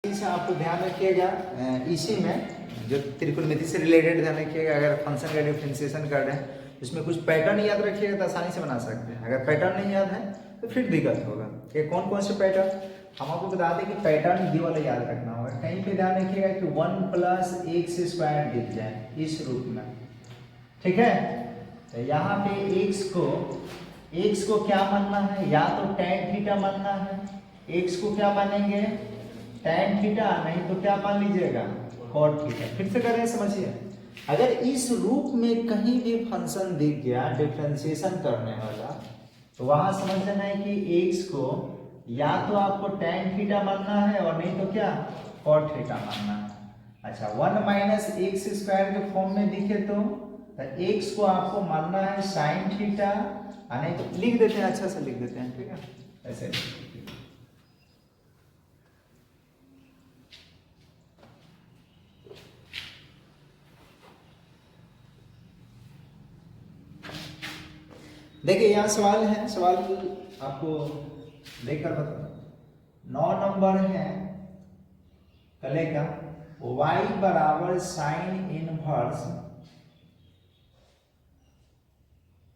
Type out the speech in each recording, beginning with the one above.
से आपको ध्यान रखिएगा इसी में जो त्रिकोणमिति से रिलेटेड ध्यान रखिएगा। अगर फंक्शन का डिफरेंशिएशन कर रहे हैं उसमें कुछ पैटर्न याद रखिएगा तो आसानी से बना सकते हैं। अगर पैटर्न नहीं याद है तो फिर दिक्कत होगा। कि कौन कौन से पैटर्न हम आपको बता दें कि पैटर्न ये वाला याद रखना होगा। कहीं पे ध्यान रखिएगा कि 1 + x² दिख जाए इस रूप में, ठीक है। तो यहाँ पे x को क्या मानना है, या तो tan थीटा मानना है। x को क्या मानेंगे, tan थीटा, नहीं तो क्या मान लीजिएगा cot थीटा। फिर से करें, समझिए। अगर इस रूप में कहीं भी फंक्शन दिख गया डिफरेंशिएशन करने वाला, तो वहां समझ लेना है कि x को या तो आपको tan थीटा मानना है और नहीं तो क्या cot थीटा मानना है। अच्छा, 1 - x² के फॉर्म में दिखे तो x को आपको मानना है sin थीटा, नहीं तो लिख देते हैं, अच्छा से लिख देते हैं, ठीक है। ऐसे देखिए यहाँ सवाल है, सवाल आपको देखकर बता। 9 नंबर है कले का, y = sin inverse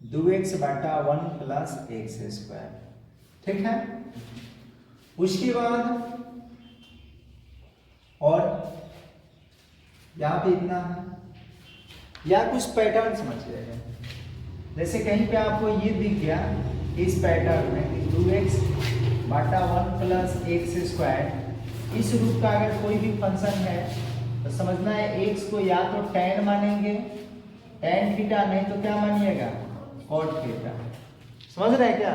2x/1 + x², ठीक है। उसके बाद और यहाँ पे इतना है, या कुछ पैटर्न समझिएगा। जैसे कहीं पे आपको ये दिख गया इस पैटर्न में 2x/1 + x², इस रूप का अगर कोई भी फंक्शन है तो समझना है x को या तो tan मानेंगे, tan थीटा, नहीं तो क्या मानिएगा cot थीटा। समझ रहे हैं क्या।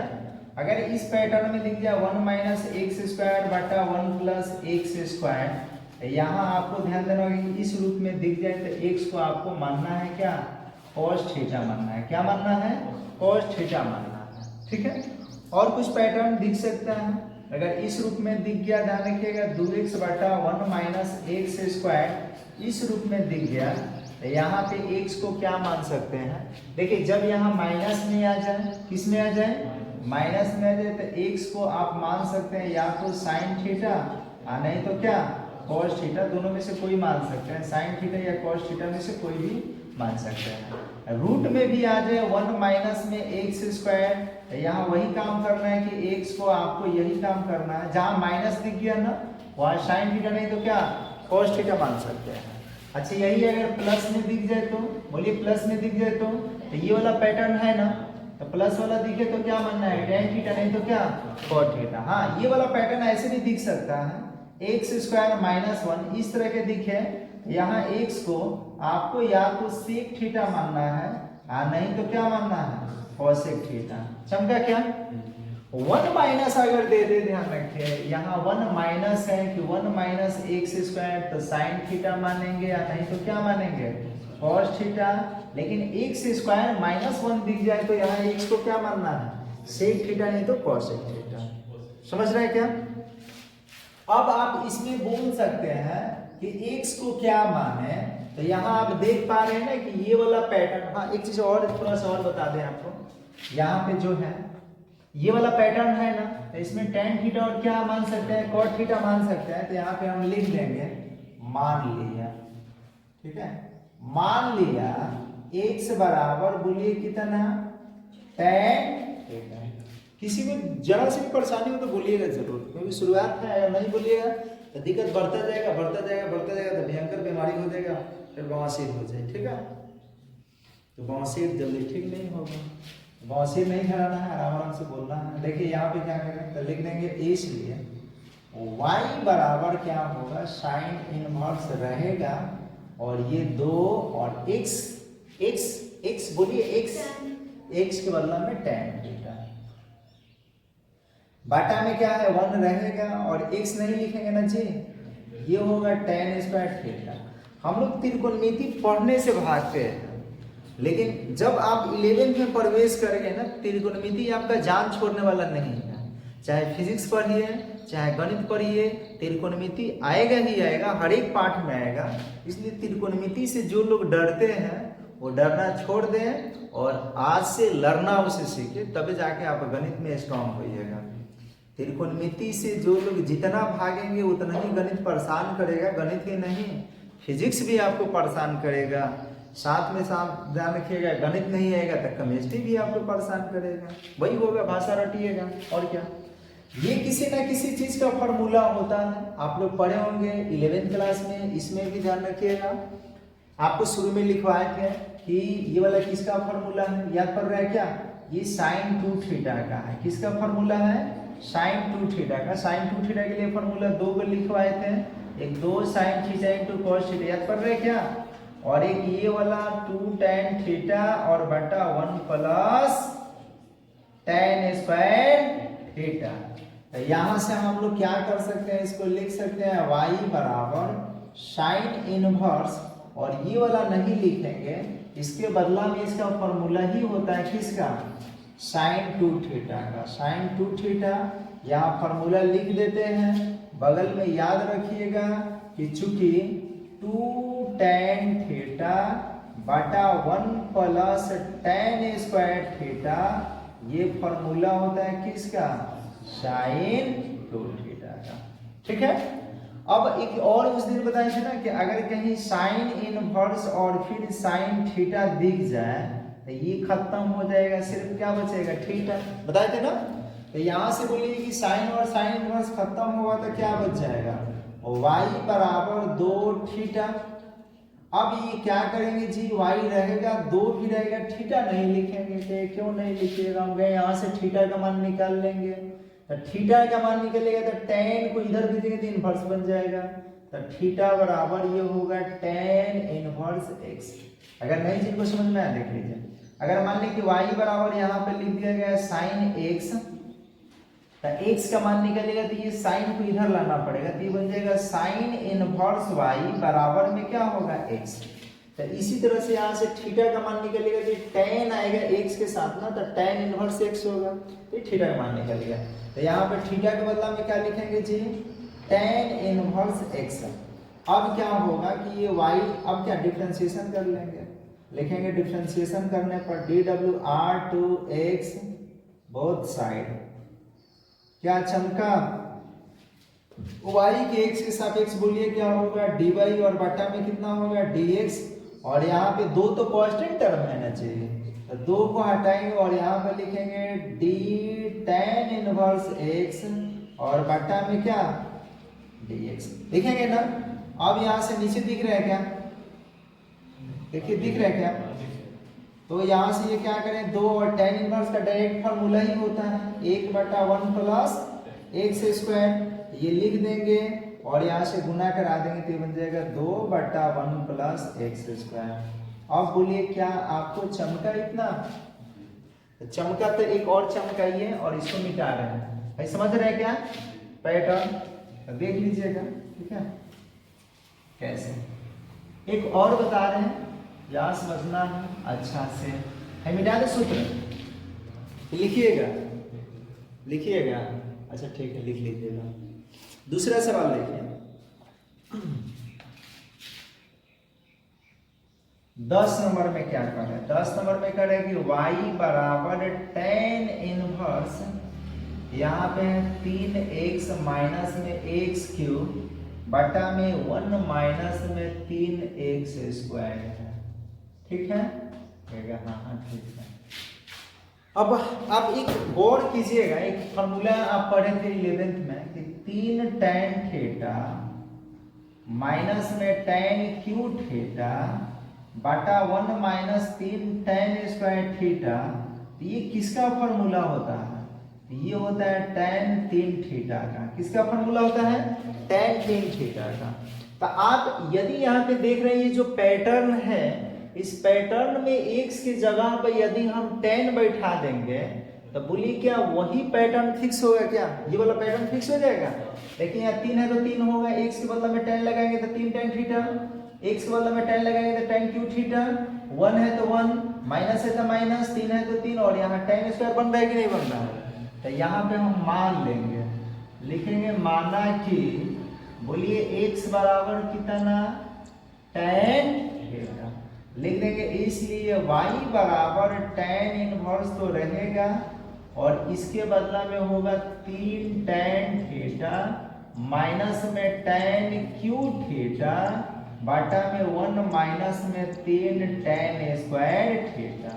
अगर इस पैटर्न में दिख जाए 1 - x²/1 + x², यहाँ आपको ध्यान देना होगा कि इस रूप में दिख जाए तो x को आपको मानना है क्या cos थीटा मानना है। क्या मानना है, cos थीटा मानना है, ठीक है। और कुछ पैटर्न दिख सकता है। अगर इस रूप में दिख गया, ध्यान रखिएगा 2x/1 - x², इस रूप में दिख गया तो यहाँ पे x को क्या मान सकते हैं। देखिए जब यहाँ माइनस में आ जाए, किस में आ जाए, माइनस में आ जाए, तो x को आप मान सकते हैं या तो sin थीटा, नहीं तो क्या cos थीटा। दोनों में से कोई मान सकते हैं, sin थीटा या cos थीटा में से कोई भी मान सकते हैं। रूट में भी आ जाए 1 - x², यहाँ वही काम करना है कि x को आपको यही काम करना है। जहाँ माइनस दिख गया ना वहाँ sin थीटा, नहीं तो क्या cos थीटा मान सकते हैं। अच्छा, यही अगर प्लस में दिख जाए तो बोलिए, प्लस में दिख जाए तो ये वाला पैटर्न है ना, तो प्लस वाला दिखे तो क्या मानना है tan थीटा, नहीं तो क्या cot थीटा। हाँ, ये वाला पैटर्न ऐसे भी दिख सकता है, x² - 1 इस तरह के दिखे। यहाँ x को आपको या तो sec थीटा मानना है, नहीं तो क्या मानना है cosec थीटा। चमका क्या, 1 - अगर दे दे, ध्यान रखिए यहाँ 1 है कि 1 - x² तो sin थीटा मानेंगे, या नहीं तो क्या मानेंगे cos थीटा। लेकिन x² -1 दिख जाए तो यहाँ x को क्या मानना है sec थीटा, नहीं तो cosec थीटा। समझ रहे हैं क्या। अब आप इसमें बोल सकते हैं कि x को क्या माने, तो यहाँ आप देख पा रहे हैं ना कि ये वाला पैटर्न। हाँ, एक चीज और थोड़ा सा और बता दें आपको, यहाँ पे जो है ये वाला पैटर्न है ना, तो इसमें tan थीटा और क्या मान सकते हैं cot थीटा मान सकते हैं। तो यहाँ पे हम लिख देंगे मान लिया, ठीक है। मान लिया x बराबर बोलिए कितना tan थीटा। किसी में जरा सी भी परेशानी हो तो बोलिएगा जरूर, क्योंकि शुरुआत में अगर नहीं बोलिएगा तो दिक्कत बढ़ता जाएगा बढ़ता जाएगा बढ़ता जाएगा, तो भयंकर बीमारी हो जाएगा, फिर बवासीर हो जाए, ठीक है। तो बवासीर जल्दी ठीक नहीं होगा, बवासीर नहीं कराना है, आराम आराम से बोलना है। देखिए यहाँ पे क्या करें, तो लिख देंगे इसलिए y बराबर क्या होगा sin इनवर्स रहेगा, और ये 2 और x बोलिए x के बदला में tan थीटा, बाटा में क्या है 1 रहेगा और x नहीं लिखेंगे ना जी, ये होगा tan² थीटा। हम लोग त्रिकोणमिति पढ़ने से भागते हैं, लेकिन जब आप 11th में प्रवेश करेंगे ना, त्रिकोणमिति आपका जान छोड़ने वाला नहीं है। चाहे फिजिक्स पढ़िए चाहे गणित पढ़िए, त्रिकोणमिति आएगा ही आएगा, हर एक पाठ में आएगा। इसलिए त्रिकोणमिति से जो लोग डरते हैं वो डरना छोड़ दें और आज से लड़ना उसे सीखे, तभी जाके आप गणित में स्ट्रांग होइएगा। त्रिकोणमिति से जो लोग जितना भागेंगे उतना ही गणित परेशान करेगा, गणित ही नहीं फिजिक्स भी आपको परेशान करेगा। साथ में साथ ध्यान रखिएगा, गणित नहीं आएगा तो केमिस्ट्री भी आपको परेशान करेगा, वही होगा, भाषा रटिएगा और क्या। ये किसी ना किसी चीज का फॉर्मूला होता है, आप लोग पढ़े होंगे 11th क्लास में, इसमें भी ध्यान रखिएगा। आपको शुरू में लिखवाए थे कि ये वाला किसका फॉर्मूला है, याद पड़ रहा है क्या? ये sin 2 थीटा का है। किसका फॉर्मूला है? sin 2 थीटा का। sin 2 थीटा के लिए फॉर्मूला दो को लिखवाए थे, एक 2 sin theta into cos theta, याद पड़ रहा है क्या? और एक ये वाला 2 tan थीटा और बटा 1 प्लस tan स्क्वायर थीटा। तो यहां से हम लोग क्या कर सकते हैं, इसको लिख सकते हैं y बराबर साइन इनवर्स, और ये वाला नहीं लिखेंगे, इसके बदला में इसका फॉर्मूला ही होता है किसका? sin 2 थीटा का। sin 2 थीटा यहाँ फॉर्मूला लिख देते हैं, बगल में याद रखिएगा कि चूंकि 2 tan थीटा बटा 1 प्लस tan स्क्वायर थीटा, ये फॉर्मूला होता है किसका? sin 2 थीटा का। ठीक है। अब एक और उस दिन बताए थे ना कि अगर कहीं साइन इनवर्स और फिर साइन थीटा दिख जाए तो ये खत्म हो जाएगा, सिर्फ क्या बचेगा? थीटा। बताए थे ना। तो यहां से बोलिए कि साइन और साइन इनवर्स खत्म होगा तो क्या बच जाएगा? y बराबर 2 थीटा। अब ये क्या करेंगे जी, y रहेगा, 2 भी रहेगा, थीटा नहीं लिखेंगे। क्यों नहीं लिखिएगा? हम गए यहाँ से थीटा का मान निकाल लेंगे, तो थीटा का मान निकलेगा तो tan को इधर भेजेंगे तो इनवर्स बन जाएगा। तो थीटा बराबर ये होगा tan इनवर्स x। अगर नहीं जिनको समझ में आया देख लीजिए। अगर मान लीजिए कि y बराबर यहाँ पे लिख दिया गया sin x, तो x का मान निकलेगा तो ये sin को इधर लाना पड़ेगा, तो ये बन जाएगा sin इनवर्स y बराबर में क्या होगा? x। तो इसी तरह से यहाँ से थीटा का मान निकलेगा तो tan आएगा x के साथ ना, तो tan इनवर्स x होगा, तो थीटा का मान निकल गया। तो यहाँ पे थीटा के बदला में क्या लिखेंगे जी? tan inverse x। अब क्या होगा कि ये y, अब क्या डिफरेंशिएशन कर लेंगे, लिखेंगे डिफरेंशिएशन करने पर dwr2x बोथ साइड, क्या चमका y के x के सापेक्ष बोलिए क्या होगा? dy, और बटा में कितना होगा? dx, और यहाँ पे दो तो कांस्टेंट टर्म है ना चाहिए, तो दो को हटाएंगे और यहाँ पे लिखेंगे d tan इनवर्स x, और बटा में क्या? dx लिखेंगे ना। अब यहाँ से नीचे दिख रहा है क्या? देखिए दिख रहा है क्या? तो यहाँ से ये क्या करें, 2 और tan इनवर्स का डायरेक्ट फॉर्मूला ही होता है 1 बटा 1 प्लस एक्स स्क्वायर, ये लिख देंगे और यहाँ से गुना करा देंगे तो ये बन जाएगा 2 बटा 1 प्लस एक्स स्क्वायर। अब बोलिए क्या आपको चमका इतना? चमका तो एक और चमकाइए और इसको मिटा रहे हैं, भाई समझ रहे हैं क्या पैटर्न? देख लीजिएगा, ठीक है कैसे। एक और बता रहे हैं, यहाँ समझना है अच्छा से, है मिटा दे सूत्र, लिखिएगा लिखिएगा। अच्छा ठीक है लिख लीजिएगा। दूसरा सवाल देखिए, 10 नंबर में क्या कर रहे हैं? 10 नंबर में कर रहे हैं कि y बराबर tan इनवर्स, यहाँ पे 3x माइनस में x क्यूब बटा में 1 माइनस में 3x स्क्वायर है। ठीक है? हाँ ठीक है। अब आप एक गौर कीजिएगा, एक फॉर्मूला आप पढ़े थे 11th में कि 3 tan थीटा माइनस में tan क्यू थीटा बटा 1 माइनस 3 tan स्क्वायर थीटा, ये किसका फॉर्मूला होता है? ये होता है tan 3 थीटा का। किसका फॉर्मूला होता है? tan 3 थीटा का। तो आप यदि यहाँ पे देख रहे हैं ये जो पैटर्न है, इस पैटर्न में x की जगह पर यदि हम tan बैठा देंगे तो बोलिए क्या वही पैटर्न फिक्स होगा क्या? ये वाला पैटर्न फिक्स हो जाएगा। लेकिन यहाँ 3 है तो 3 होगा, x के बदले में tan लगाएंगे तो 3 tan थीटा, x के बदले में tan लगाएंगे तो tan क्यू थीटा, 1 है तो 1, माइनस है तो माइनस, 3 है तो 3, और यहाँ tan स्क्वायर बन रहा है कि नहीं बन रहा है? तो यहाँ पे हम मान लेंगे, लिखेंगे माना कि बोलिए x बराबर कितना? tan थीटा लिख देंगे, इसलिए y बराबर tan इनवर्स तो रहेगा और इसके बदला में होगा 3 tan थीटा माइनस में tan क्यू थीटा बाटा में 1 माइनस में 3 tan स्क्वायर थीटा।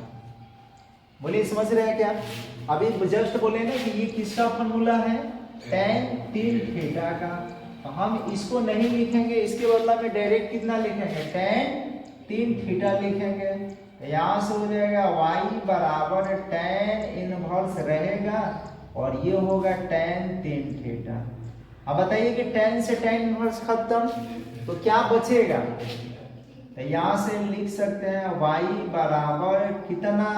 बोलिए समझ रहे हैं क्या? अभी जस्ट बोले ना कि ये किसका फॉर्मूला है? tan 3 थीटा का। तो हम इसको नहीं लिखेंगे, इसके बदला में डायरेक्ट कितना लिखेंगे? tan 3 थीटा लिखेंगे। यहाँ से हो जाएगा y बराबर tan इनवर्स रहेगा और ये होगा tan 3 थीटा। अब बताइए कि tan से tan इनवर्स खत्म तो क्या बचेगा? तो यहाँ से लिख सकते हैं y बराबर कितना?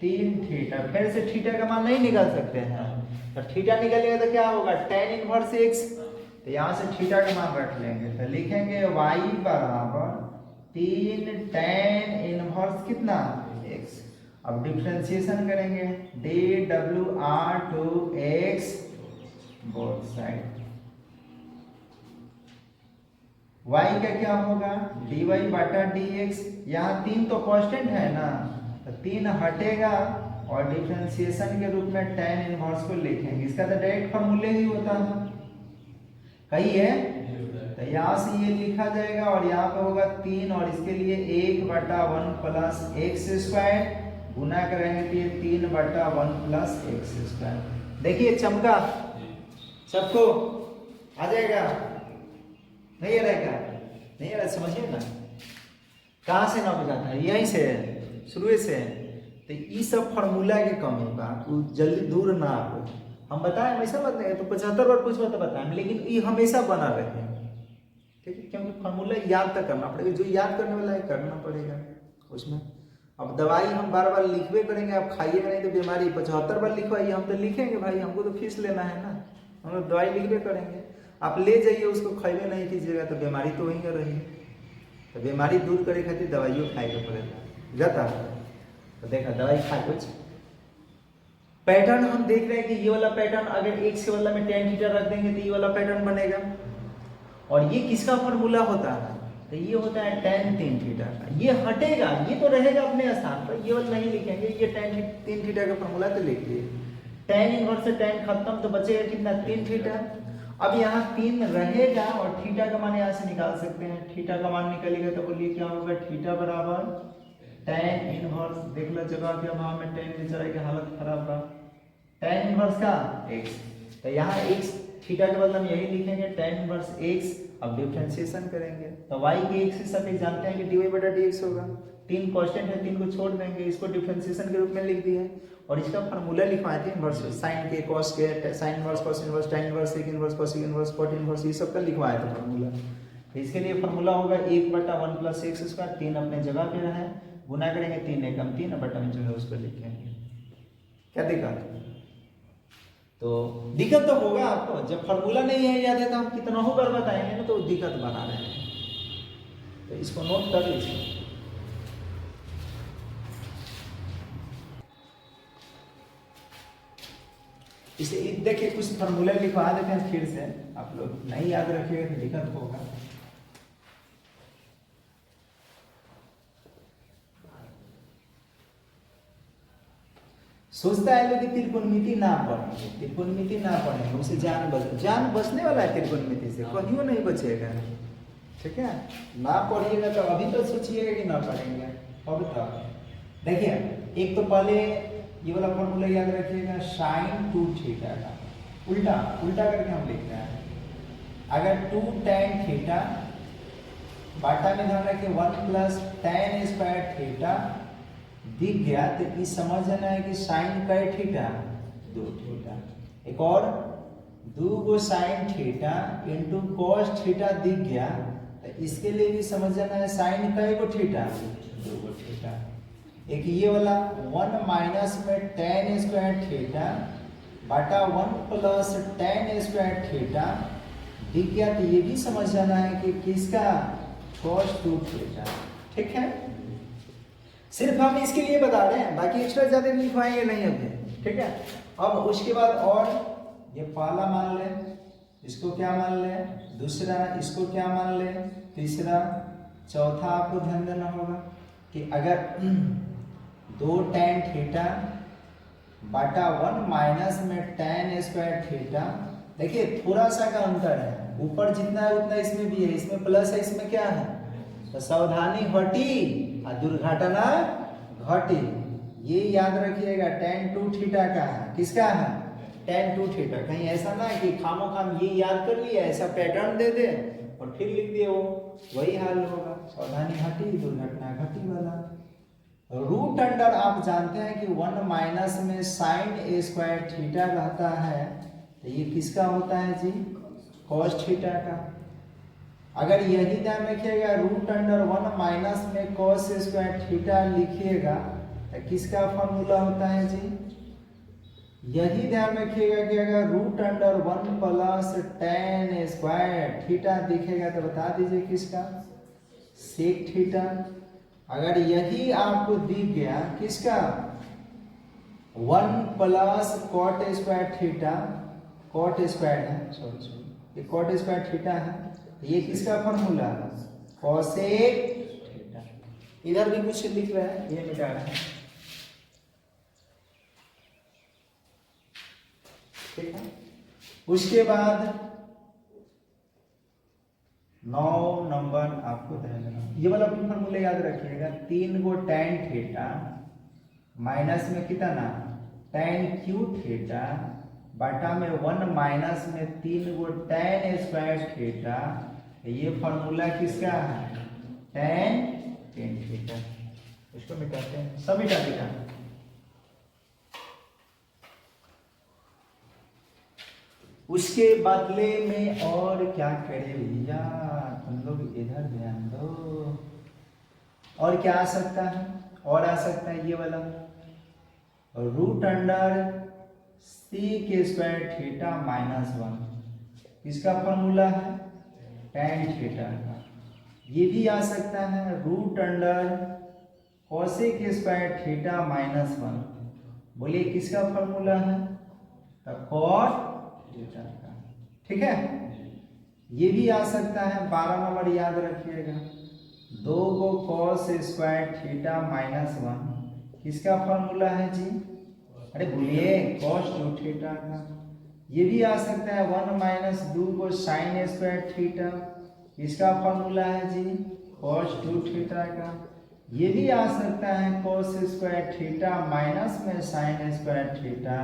3 थीटा। फिर से थीटा का मान नहीं निकाल सकते हैं, तो थीटा निकलेगा तो क्या होगा? tan inverse x। तो यहाँ से थीटा का मान रख लेंगे तो लिखेंगे y बराबर 3 tan इनवर्स कितना? x। अब डिफरेंशिएशन करेंगे dwr to x both side. y का क्या होगा? dy बटा dx। यहाँ 3 तो कांस्टेंट है ना, तो 3 हटेगा और डिफरेंशिएशन के रूप में tan इनवर्स को लिखेंगे। इसका तो डायरेक्ट फॉर्मूले ही होता है, कही है। तो यहाँ से ये लिखा जाएगा और यहाँ पे होगा 3 और इसके लिए 1 बटा 1 प्लस एक्स स्क्वायर गुना करेंगे तो ये 3 बटा 1 प्लस एक्स स्क्वायर। देखिए चमका सबको आ जाएगा? नहीं आ रहेगा? नहीं आ रहा? समझिए ना कहाँ से ना बुझाता है, यहीं से शुरू से। तो ये सब फार्मूला के कमी बा, जल्दी दूर ना हो। हम बताएं हमेशा बताएं तो 75 बार पूछो तो बताएं, लेकिन ये हमेशा बना रहते हैं, ठीक है? क्योंकि फार्मूला याद तक करना पड़ेगा, जो याद करने वाला है करना पड़ेगा उसमें। अब दवाई हम बार बार लिखवे करेंगे, आप खाइएगा नहीं तो बीमारी 75 बार लिखवाइए, हम तो लिखेंगे भाई, हमको तो फीस लेना है ना, हम लोग दवाई लिखवे करेंगे। आप ले जाइए उसको खाइए नहीं कीजिएगा तो बीमारी तो वहीं रही। तो बीमारी दूर करे खातिर दवाइयों खाएगा पड़ेगा, जाता है। तो देखा दवाई खा कुछ पैटर्न हम देख रहे हैं कि ये वाला पैटर्न अगर x के बदला में tan थीटा रख देंगे तो ये वाला पैटर्न बनेगा। और ये किसका फॉर्मूला होता है? तो ये होता है tan 3 थीटा का। ये हटेगा, ये तो रहेगा अपने स्थान पर, ये वाला नहीं लिखेंगे। ये tan 3 थीटा का फॉर्मूला तो लिख दिए। tan इनवर्स से tan खत्म तो बचेगा कितना? 3 थीटा। अब यहाँ 3 रहेगा और थीटा का मान यहाँ से निकाल सकते हैं। थीटा का मान निकलेगा तो बोलिए क्या होगा? थीटा बराबर tan इनवर्स, देख लो जगह के अभाव में tan बेचारा की हालत खराब बा, tan इनवर्स का x। तो यहाँ x थीटा के बदले में यही लिखेंगे tan इनवर्स x। अब डिफरेंशिएशन करेंगे तो y के x से सब जानते हैं कि dy बटा dx होगा। 3 कांस्टेंट है, 3 को छोड़ देंगे, इसको डिफरेंशिएशन के रूप में लिख दिए और इसका फार्मूला लिखवाए थे इनवर्स, sin के, cos के, sin inverse, cos inverse, tan inverse, sec inverse, cosec inverse, cot inverse, ये सब का लिखवाए थे फार्मूला। तो इसके लिए फार्मूला होगा 1 बटा 1 प्लस एक्स स्क्वायर। 3 अपने जगह पे रहे, गुना करेंगे 3 एकम 3 बटा में जो है उसको लिखेंगे। क्या दिक्कत? तो दिक्कत तो होगा आपको, जब फार्मूला नहीं है याद है तो हम कितना हो बार बताएंगे ना, तो दिक्कत बना रहे हैं। तो इसको नोट कर लीजिए। इसे देखिए कुछ फार्मूला लिखवा देते हैं फिर से, आप लोग नहीं याद रखिएगा तो दिक्कत होगा। सोचता है लोग त्रिकोणमिति ना पढ़ेंगे, त्रिकोणमिति ना पढ़ेंगे, उसे जान बचने वाला है त्रिकोणमिति से, कहीं नहीं बचेगा, ठीक है? ना पढ़िएगा तो अभी तो सोचिएगा कि ना पढ़ेंगे। अब तक देखिए एक तो पहले ये वाला फॉर्मूला याद रखिएगा, sin 2 थीटा का उल्टा करके हम लिखते हैं। अगर 2 tan थीटा बाटा में ध्यान रखिए 1 प्लस tan स्क्वायर थीटा दिख गया तो ये समझ जाना है कि sin कै थीटा 2 थीटा। एक और 2 गो sin theta into cos theta दिख गया तो इसके लिए भी समझ जाना है sin कै गो थीटा 2 गो थीटा। एक ये वाला 1 माइनस में tan स्क्वायर थीटा बाटा 1 प्लस tan स्क्वायर थीटा दिख गया तो ये भी समझ जाना है कि किसका? cos 2 थीटा, ठीक है? सिर्फ हम इसके लिए बता रहे हैं, बाकी एक्स्ट्रा ज्यादा लिखवाएंगे नहीं अभी, ठीक है? अब उसके बाद और ये पहला मान ले, इसको क्या मान ले, दूसरा इसको क्या मान ले, तीसरा, चौथा आपको ध्यान देना होगा कि अगर 2 tan थीटा बटा 1 माइनस में tan स्क्वायर थीटा। देखिए थोड़ा सा का अंतर है, ऊपर जितना है उतना इसमें भी है, इसमें प्लस है इसमें क्या है, तो सावधानी हटी और दुर्घटना घटी। ये याद रखिएगा tan 2 थीटा का है, किसका है, tan 2 थीटा। कहीं ऐसा ना है कि खामो खाम ये याद कर लिया, ऐसा पैटर्न दे दे और फिर लिख दिए, वो वही हाल होगा, सावधानी हटी दुर्घटना घटी वाला। रूट अंडर आप जानते हैं कि 1 माइनस में साइन ए स्क्वायर थीटा रहता है, तो ये किसका होता है जी, कॉस थीटा का। अगर यही ध्यान रखिएगा रूट अंडर 1 माइनस में कॉस स्क्वायर थीटा लिखिएगा तो किसका फॉर्मूला होता है जी, यही ध्यान रखिएगा कि अगर root under 1 plus tan square theta दिखेगा तो बता दीजिए किसका, सेक थीटा। अगर यही आपको दिख गया किसका, 1 plus cot square theta, cot square है, सॉरी ये कॉट स्क्वायर थीटा है, ये किसका फॉर्मूला, कॉसेक थीटा। इधर भी कुछ लिख रहा है, ये मिटा रहा है, ठीक है। उसके बाद 9 नंबर आपको ध्यान देना, ये वाला भी फॉर्मूला याद रखिएगा, 3 को tan थीटा माइनस में कितना tan क्यू थीटा बटा में 1 माइनस में 3 को tan स्क्वायर थीटा। ये फॉर्मूला किसका है, tan थीटा। इसको मिटाते हैं, सब मिटा दिया। उसके बदले में और क्या करे भैया, तुम लोग इधर ध्यान दो, और क्या आ सकता है, और आ सकता है ये वाला रूट अंडर सी के स्क्वायर थीटा माइनस 1, किसका फॉर्मूला है, tan थीटा का। ये भी आ सकता है root under cosec square theta minus 1, बोलिए किसका फॉर्मूला है, कॉट थीटा का, ठीक है। ये भी आ सकता है 12 नंबर याद रखिएगा, 2 को कॉस स्क्वायर थीटा माइनस 1, किसका फॉर्मूला है जी, अरे बोलिए कॉस 2 थीटा का। ये भी आ सकता है 1 माइनस 2 को साइन स्क्वायर थीटा, किसका फॉर्मूला है जी, कॉस 2 थीटा का। ये भी आ सकता है कॉस स्क्वायर थीटा माइनस में साइन स्क्वायर थीटा,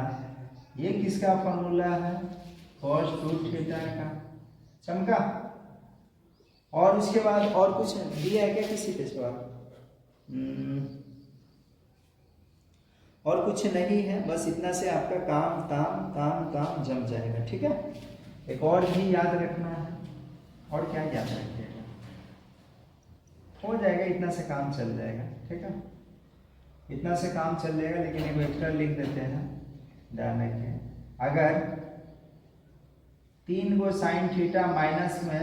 ये किसका फॉर्मूला है, कॉस 2 थीटा का। चमका। और उसके बाद और कुछ दिया है क्या किसी पे सवाल, और कुछ नहीं है, बस इतना से आपका काम काम काम काम जम जाएगा, ठीक है। एक और भी याद रखना है, और क्या याद रखिएगा, हो जाएगा, इतना से काम चल जाएगा, ठीक है, इतना से काम चल जाएगा। लेकिन एक एक्स्ट्रा लिख देते हैं, ध्यान रखिए, अगर 3 को साइन थीटा माइनस में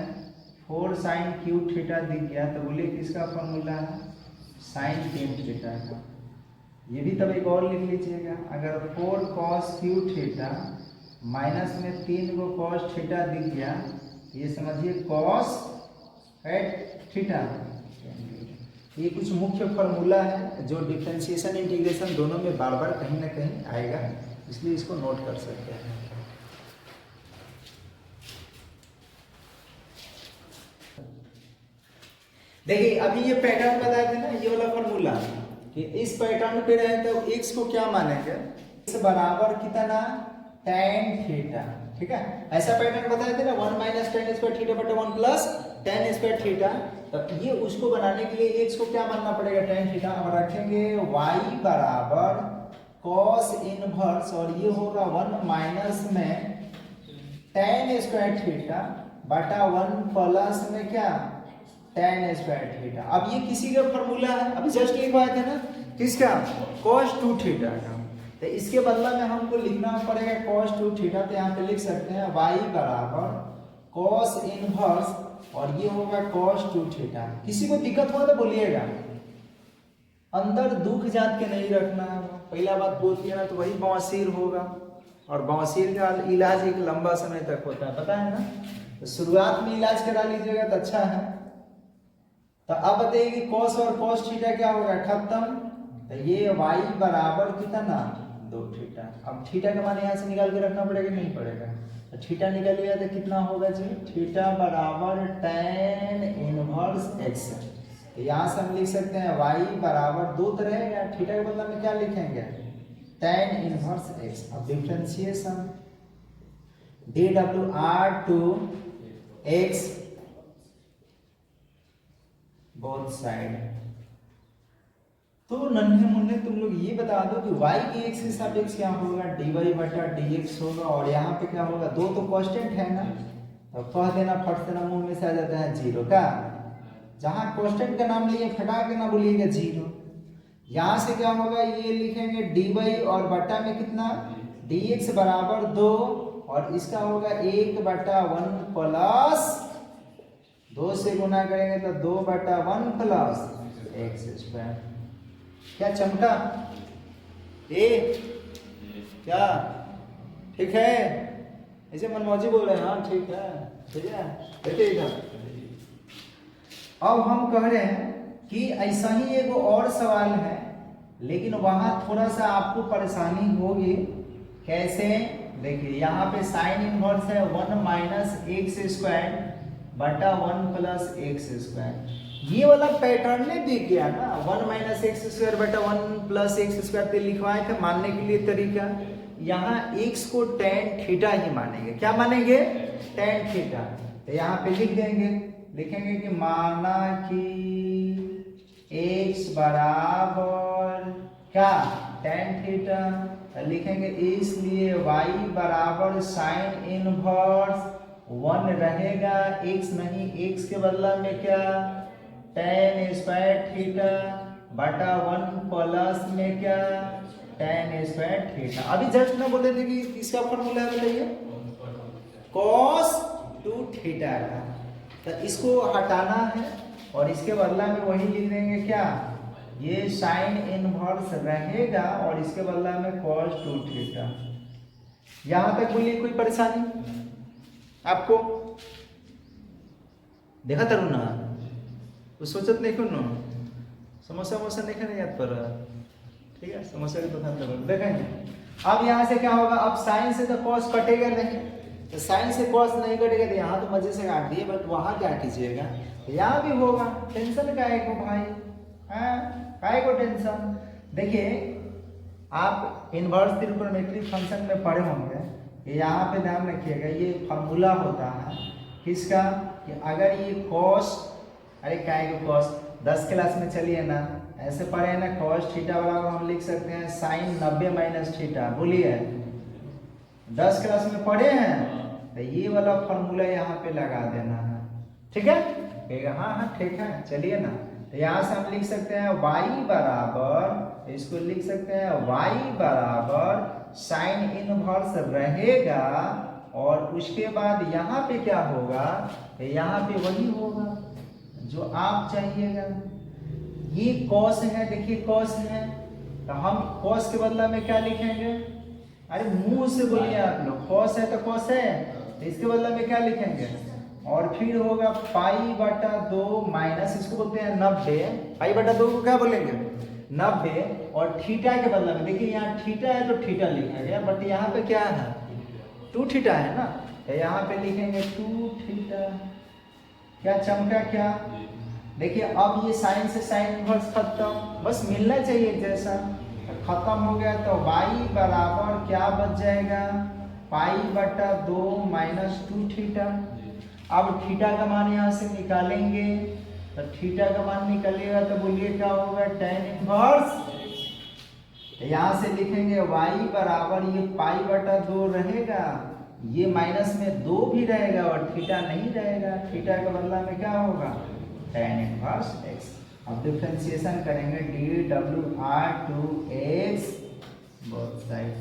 4 साइन क्यू थीटा दिख गया तो बोलिए किसका फॉर्मूला है, साइन 3 थीटा का। ये भी तब एक और लिख लीजिएगा, अगर 4 कॉस क्यू थीटा माइनस में 3 को कॉस थीटा दिख गया, ये समझिए कॉस थीटा। ये कुछ मुख्य फॉर्मूला है जो डिफरेंशिएशन इंटीग्रेशन दोनों में बार बार कहीं ना कहीं आएगा, इसलिए इसको नोट कर सकते हैं। देखिए अभी ये पैटर्न बताए थे ना, ये वाला फॉर्मूला कि इस पैटर्न पे रहे तो x को क्या मानेंगे, x बराबर कितना tan थीटा, ठीक है। ऐसा पैटर्न बताए थे ना 1 माइनस tan स्क्वायर थीटा बटे 1 प्लस tan स्क्वायर थीटा, तब ये उसको बनाने के लिए x को क्या मानना पड़ेगा, tan थीटा। अब रखेंगे y बराबर cos इनवर्स, और ये होगा 1 माइनस में tan स्क्वायर थीटा बटा 1 प्लस में क्या tan स्क्वायर थीटा। अब ये किसी का फॉर्मूला है, अभी जस्ट एक बात है ना, किसका, cos 2 थीटा का। तो इसके बदला में हमको लिखना पड़ेगा cos 2 थीटा, तो यहाँ पे लिख सकते हैं y बराबर cos इनवर्स, और ये होगा cos 2 थीटा। किसी को दिक्कत हो तो बोलिएगा, अंदर दुख जात के नहीं रखना है। पहला बात बोल दिया ना, तो वही बवासीर होगा, और बवासीर का इलाज एक लंबा समय तक होता है, पता है ना। तो शुरुआत में इलाज करा लीजिएगा तो अच्छा है। तो अब बताइए कि cos और cos थीटा क्या होगा, खत्म। तो ये y बराबर कितना 2 थीटा। अब थीटा का मान यहाँ से निकाल के रखना पड़ेगा, नहीं पड़ेगा, तो थीटा निकल गया तो कितना होगा जी, थीटा बराबर tan इनवर्स x। तो यहाँ से हम लिख सकते हैं y बराबर 2 तो रहेगा, थीटा के बदले में क्या लिखेंगे, tan इनवर्स x। अब differentiation dWr to x both side. तो नन्हे मुन्ने तुम लोग ये बता दो कि y के x के सापेक्ष क्या होगा, dy बटा dx होगा, और यहाँ पे क्या होगा, 2 तो कांस्टेंट है ना, तो कह देना फट देना, मुंह में से आ जाता है 0 का। जहां कांस्टेंट का नाम लिए फटा के ना बोलिएगा 0। यहाँ से क्या होगा, ये लिखेंगे dy और बटा में कितना, dx बराबर 2, और इसका होगा 1 बटा 1 प्लस 2 से गुना करेंगे तो 2 बटा 1 प्लस x स्क्वायर। क्या चमका ए, क्या ठीक है, ऐसे मनमौजी बोल रहे हैं, हाँ ठीक है, ठीक है, देखिए इधर। अब हम कह रहे हैं कि ऐसा ही एक और सवाल है, लेकिन वहां थोड़ा सा आपको परेशानी होगी। कैसे, देखिए यहाँ पे साइन इनवर्स है 1 माइनस एक्स स्क्वायर बटा 1 प्लस एक्स स्क्वायर। ये वाला पैटर्न ने दिख गया ना, 1 माइनस एक्स स्क्वायर बटा 1 प्लस एक्स स्क्वायर पे लिखवाए थे। मानने के लिए तरीका, यहाँ x को tan थीटा ही मानेंगे, क्या मानेंगे, tan थीटा। तो यहाँ पे लिख देंगे, लिखेंगे कि माना कि x बराबर क्या, tan थीटा, लिखेंगे इसलिए y बराबर साइन इनवर्स 1 रहेगा, x नहीं, x के बदला में क्या, tan स्क्वायर थीटा बटा 1 प्लस में क्या, tan स्क्वायर थीटा। अभी जस्ट ना बोले थे कि इसका फॉर्मूला बताइए, cos 2 थीटा का, तो इसको हटाना है और इसके बदला में वही लिख देंगे क्या, ये साइन इनवर्स रहेगा और इसके बदला में cos 2 थीटा। यहां तक बोलिए कोई परेशानी आपको, देखा तरुण ना, कुछ सोचत नहीं क्यों, समोसा वमोसा नहीं खाने याद पर, ठीक है, समोसा की दुकान तो देखेंगे। अब यहाँ से क्या होगा, अब साइन से तो कॉस कटेगा नहीं, तो साइन से कॉस नहीं कटेगा, तो यहाँ तो मजे से काट दिए, बट वहां क्या कीजिएगा, यहाँ भी होगा, टेंशन काहे को भाई, काहे को टेंशन। देखिए आप इनवर्स त्रिकोणमितीय फंक्शन में पढ़े होंगे, यहाँ पे ध्यान रखिएगा, ये फॉर्मूला होता है किसका, कि अगर ये कॉस, अरे काहे को कॉस, 10 क्लास में चलिए ना, ऐसे पढ़े हैं ना, कॉस थीटा बराबर हम लिख सकते हैं साइन 90 माइनस थीटा, बोलिए 10 क्लास में पढ़े हैं, तो ये वाला फॉर्मूला यहाँ पे लगा देना है, ठीक है, कहेगा हाँ हाँ ठीक है, चलिए ना। तो यहाँ से हम लिख सकते हैं y बराबर, इसको लिख सकते हैं y बराबर साइन इनवर्स रहेगा, और उसके बाद यहाँ पे क्या होगा, यहाँ पे वही होगा जो आप चाहिएगा। ये कॉस है, देखिए कॉस है, तो हम कॉस के बदला में क्या लिखेंगे, अरे मुंह से बोलिए आप लोग, कॉस है तो कॉस है, तो इसके बदला में क्या लिखेंगे, और फिर होगा पाई बटा 2 माइनस, इसको बोलते हैं 90, पाई बटा 2 को क्या बोलेंगे 90, और थीटा के बदला में, देखिए यहाँ थीटा है तो थीटा लिखा गया, बट यहाँ पे क्या है 2 थीटा है ना, तो यहाँ पे लिखेंगे 2 थीटा। क्या चमका, क्या देखिए, अब ये साइन से साइन इनवर्स खत्म, बस मिलना चाहिए जैसा, तो खत्म हो गया, तो y बराबर क्या बच जाएगा, पाई बटा 2 माइनस 2 थीटा। अब थीटा का मान यहाँ से निकालेंगे, तो थीटा का मान निकलेगा तो बोलिए क्या होगा, tan इनवर्स, यहाँ से लिखेंगे y बराबर, ये पाई बटा 2 रहेगा, ये माइनस में 2 भी रहेगा और थीटा नहीं रहेगा, थीटा के बदला में क्या होगा tan इनवर्स x। अब डिफरेंशिएशन करेंगे dWr to x both side.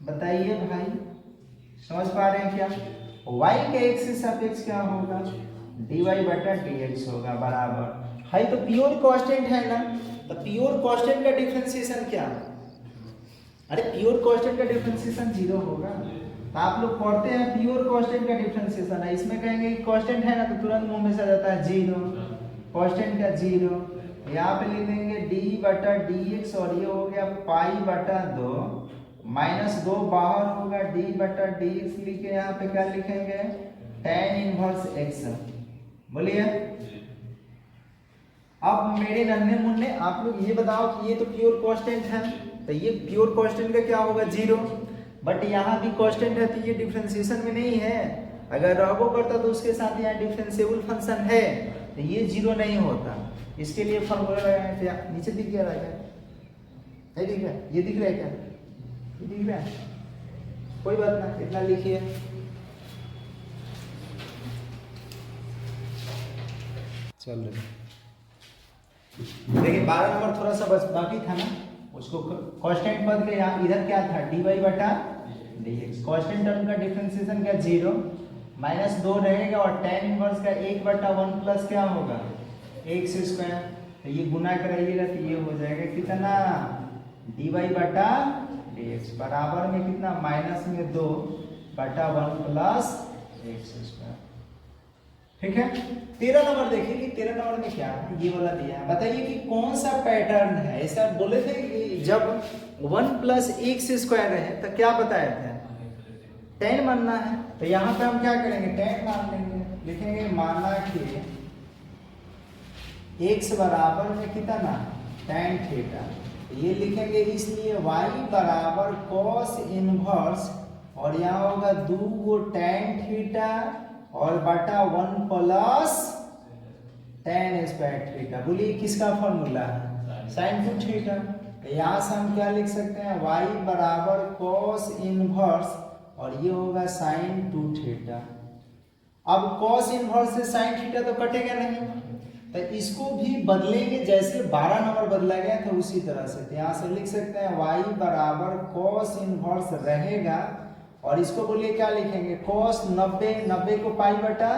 बताइए भाई, समझ पा रहे हैं क्या, y के x से सापेक्ष क्या होगा, dy बटा dx होगा, बराबर है, तो प्योर कांस्टेंट है ना, तो प्योर कांस्टेंट का डिफरेंशिएशन क्या, अरे प्योर कांस्टेंट का डिफरेंशिएशन 0 होगा। तो आप लोग पढ़ते हैं प्योर कांस्टेंट का डिफरेंशिएशन है, इसमें कहेंगे कि कांस्टेंट है ना, तो तुरंत मुंह में से आ जाता है 0, कांस्टेंट का 0, यहाँ पे लिख देंगे डी बटा डी एक्स और ये हो गया पाई बटा 2 माइनस 2 बाहर होगा डी बटा डी एक्स लिख के यहाँ पे क्या लिखेंगे tan इनवर्स एक्स। बोलिए अब मेरे नन्हे मुन्ने आप लोग ये बताओ कि ये तो प्योर कांस्टेंट है तो ये प्योर कांस्टेंट का क्या होगा 0, बट यहाँ भी कांस्टेंट है तो ये डिफरेंशिएशन में नहीं है। अगर रहो करता तो उसके साथ यहाँ डिफरेंशिएबल फंक्शन है तो ये 0 नहीं होता। इसके लिए फॉर्मूला लगाए थे, नीचे दिख गया क्या? नहीं दिख रहा? ये दिख रहा है क्या? ये दिख रहा है? कोई बात ना, इतना लिखिए। चल रहे देखिए 12 नंबर थोड़ा सा बस बाकी था ना, उसको कांस्टेंट पद के यहाँ इधर क्या था dy बटा dx। कांस्टेंट टर्म का डिफरेंशिएशन क्या 0 माइनस 2 रहेगा और tan इनवर्स का 1 बटा 1 प्लस क्या होगा एक्स स्क्वायर। तो ये गुना कराइएगा तो ये हो जाएगा कितना dy बटा dx बराबर में कितना माइनस में 2 बटा 1 प्लस एक्स स्क्वायर। ठीक है 13 नंबर देखिए कि 13 नंबर में क्या है, ये वाला दिया है। बताइए कि कौन सा पैटर्न है। ऐसा बोले थे कि जब 1 प्लस एक्स स्क्वायर है तो क्या बताए थे tan मानना है। तो यहाँ पे हम क्या करेंगे tan मान लेंगे, लिखेंगे माना कि x बराबर में कितना tan थीटा, ये लिखेंगे इसलिए y बराबर cos इनवर्स और यहाँ होगा 2 tan थीटा और बटा 1 प्लस tan स्क्वायर थीटा। बोलिए किसका फॉर्मूला है sin 2 थीटा। तो यहाँ से हम क्या लिख सकते हैं y बराबर cos इनवर्स और ये होगा sin 2 थीटा। अब cos इनवर्स से sin थीटा तो कटेगा नहीं, तो इसको भी बदलेंगे जैसे 12 नंबर बदला गया था उसी तरह से। तो यहाँ से लिख सकते हैं y बराबर cos इनवर्स रहेगा और इसको बोलिए क्या लिखेंगे cos 90 को पाई बटा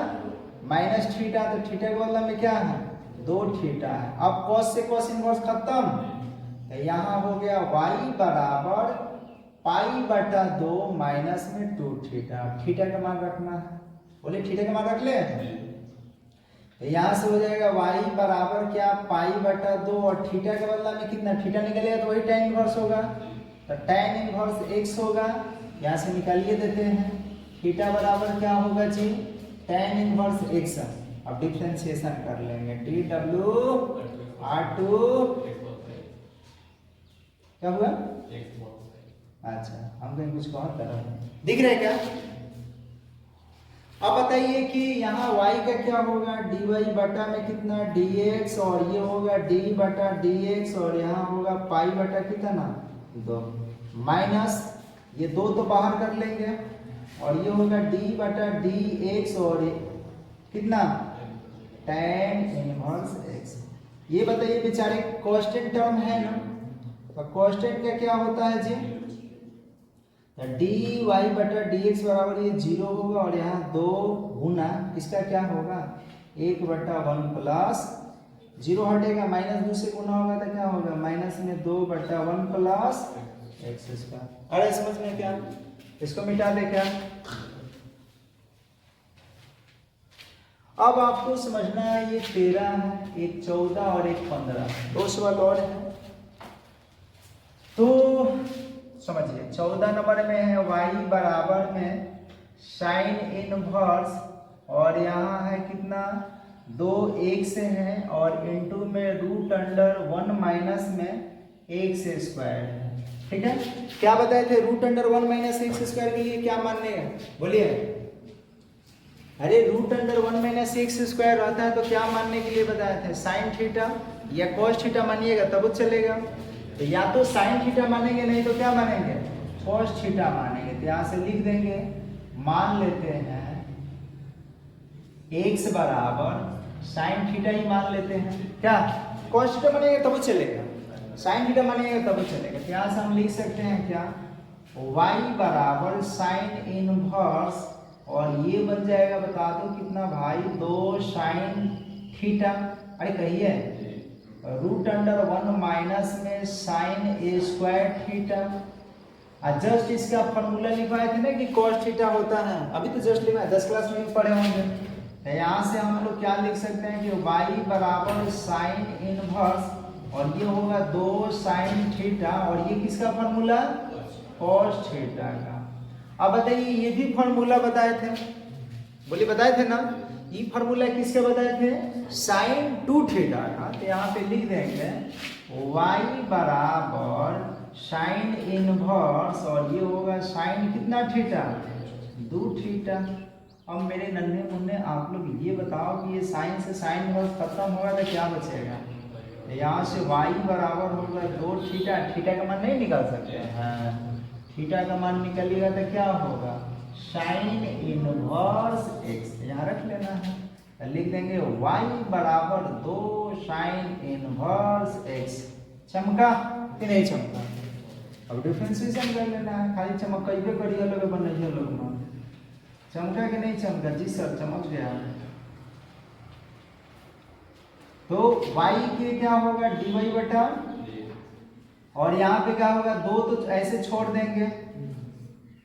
माइनस थीटा, तो थीटा के बदला में क्या है 2 थीटा है। अब cos से cos इनवर्स खत्म, तो यहाँ हो गया y बराबर पाई बटा 2 माइनस में 2 थीटा। थीटा का मान रखना है, बोलिए थीटा का मान रख ले। तो यहाँ से हो जाएगा y बराबर क्या पाई बटा 2 और थीटा के बदला में कितना थीटा निकलेगा तो वही tan इनवर्स होगा, तो tan इनवर्स x होगा। यहाँ से निकालिए देते हैं थीटा बराबर क्या होगा जी tan इनवर्स x। अब डिफरेंशिएशन कर लेंगे dw/2 क्या हुआ अच्छा हम कहीं कुछ कहा तरह दिख रहा है क्या। अब बताइए कि यहाँ y का क्या होगा dy बटा में कितना dx और ये होगा d बटा dx और यहाँ होगा पाई बटा कितना 2 माइनस ये 2 तो बाहर कर लेंगे और ये होगा d बटा dx और कितना tan इनवर्स x। ये बताइए बेचारे कांस्टेंट टर्म है ना, तो कांस्टेंट का क्या होता है जी dy बटा dx बराबर ये 0 होगा और यहाँ 2 गुना इसका क्या होगा 1 बटा 1 प्लस 0 हटेगा माइनस 2 से गुना होगा तो क्या होगा माइनस में 2 बटा 1 प्लस एक्स स्क्वायर। अरे समझ में क्या, इसको मिटा दे क्या। अब आपको समझना है ये 13 है, एक 14 और एक 15, 2 सवाल और है। तो समझिए 14 नंबर में है y बराबर में साइन इनवर्स और यहाँ है कितना 2 x है और इनटू में रूट अंडर 1 माइनस में x स्क्वायर है। ठीक है क्या बताए थे root under 1 minus x square के लिए क्या मानने हैं बोलिए। अरे root under 1 minus x square रहता है तो क्या मानने के लिए बताया थे साइन थीटा या cos थीटा मानिएगा तब चलेगा। तो या तो साइन थीटा मानेंगे नहीं तो क्या मानेंगे cos थीटा मानेंगे। तो यहाँ से लिख देंगे मान लेते हैं x बराबर साइन थीटा ही मान लेते हैं क्या cos थीटा मानेंगे तब चलेगा, साइन थीटा मानेंगे तब चलेगा। तो यहाँ से हम लिख सकते हैं क्या y बराबर साइन इनवर्स और ये बन जाएगा बता दो कितना भाई 2 साइन थीटा। अरे कहिए रूट अंडर 1 माइनस में साइन ए स्क्वायर थीटा। जस्ट इसका फॉर्मूला लिखवाए थे ना कि cos थीटा होता है, अभी तो जस्ट लिखा 10 क्लास में भी पढ़े होंगे। तो यहाँ से हम लोग क्या लिख सकते हैं कि y बराबर साइन इनवर्स, और ये होगा 2 साइन थीटा, और ये किसका फॉर्मूला, कॉस थीटा का। अब बताइए ये भी फॉर्मूला बताए थे, बोलिए बताए थे ना, ये फॉर्मूला किसके बताए थे, साइन 2 थीटा का। तो यहाँ पे लिख देंगे y बराबर साइन इनवर्स, और ये होगा साइन कितना थीटा, 2 थीटा। अब मेरे नन्हे मुन्ने आप लोग ये बताओ कि ये साइन से साइन इनवर्स खत्म होगा तो क्या बचेगा, यहाँ से y बराबर होगा 2 थीटा, थीटा का मान नहीं निकाल सकते हैं, थीटा का मान निकलेगा तो क्या होगा, साइन इनवर्स x, यहाँ रख लेना है। तो लिख देंगे y बराबर 2 साइन इनवर्स x। चमका कि नहीं चमका, अब डिफरेंशिएशन कर लेना है, खाली चमक कई करिए लोग बनाइए लोग ना, चमका कि नहीं चमका, जी सर चमक गया। तो y के क्या होगा dy बटा, और यहाँ पे क्या होगा 2 तो ऐसे छोड़ देंगे,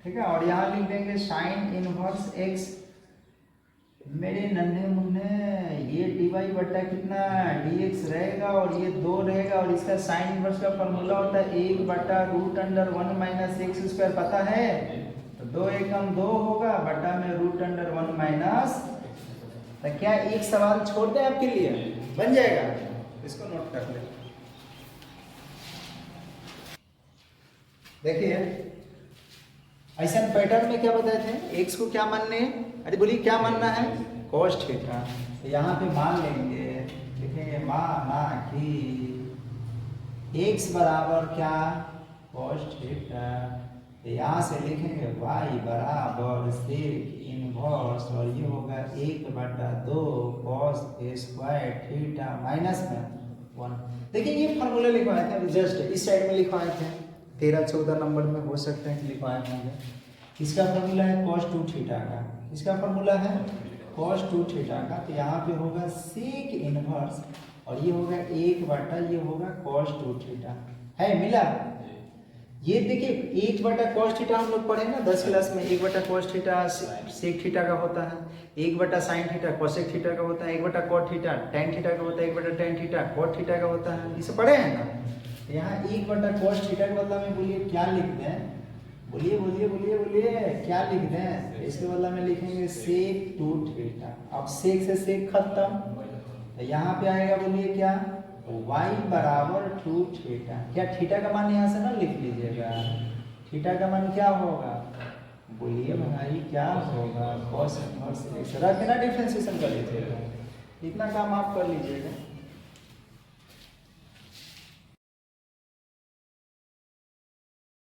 ठीक है, और यहाँ लिख देंगे साइन इनवर्स x। मेरे नन्हे मुन्ने ये dy बटा कितना dx रहेगा, और ये 2 रहेगा, और इसका साइन इनवर्स का फॉर्मूला होता है 1 बटा root under 1 minus x square, पता है, तो 2 एकम 2 होगा, बटा में रूट अंडर 1 माइनस। तो क्या एक सवाल छोड़ दे आपके लिए, बन जाएगा, इसको नोट कर ले। देखिए ऐसा पैटर्न में क्या बताए थे, x को क्या मानने, अरे बोलिए क्या मानना है, cos थीटा। तो यहाँ पे मान लेंगे, लिखेंगे माना कि x बराबर क्या, cos थीटा। तो यहाँ से लिखेंगे y बराबर सेक इनवर्स, और ये होगा 1 बटा 2 cos स्क्वायर थीटा माइनस में 1। देखिए ये फॉर्मूला लिखवाए थे जस्ट इस साइड में लिखवाए थे, 13-14 नंबर में हो सकते हैं कि लिखवाए होंगे। इसका फॉर्मूला है cos 2 थीटा का, इसका फॉर्मूला है cos 2 थीटा का। तो यहाँ पे होगा सेक इनवर्स, और ये होगा 1 बटा, ये होगा cos 2 थीटा, है मिला। ये देखिए 1 बटा cos थीटा हम लोग पढ़े ना 10 क्लास में, 1 बटा cos थीटा सेक थीटा का होता है, 1 बटा साइन थीटा कोसेक थीटा का होता है, 1 बटा cot थीटा tan थीटा का होता है, 1 बटा tan थीटा cot थीटा का होता है, इसे पढ़े हैं ना। यहाँ 1 बटा cos थीटा के बदला में बोलिए क्या लिख दें, बोलिए बोलिए बोलिए बोलिए क्या लिख दें, इसके बदला में लिखेंगे सेक 2 थीटा। अब सेक से सेक खत्म, तो यहाँ पे आएगा बोलिए क्या, y बराबर 2 थीटा। क्या थीटा का मान यहाँ से ना लिख लीजिएगा, थीटा का मान क्या होगा, बोलिए भाई क्या होगा, cos इनवर्स x, रख के ना डिफरेंशिएशन कर लीजिएगा, इतना काम आप कर लीजिएगा।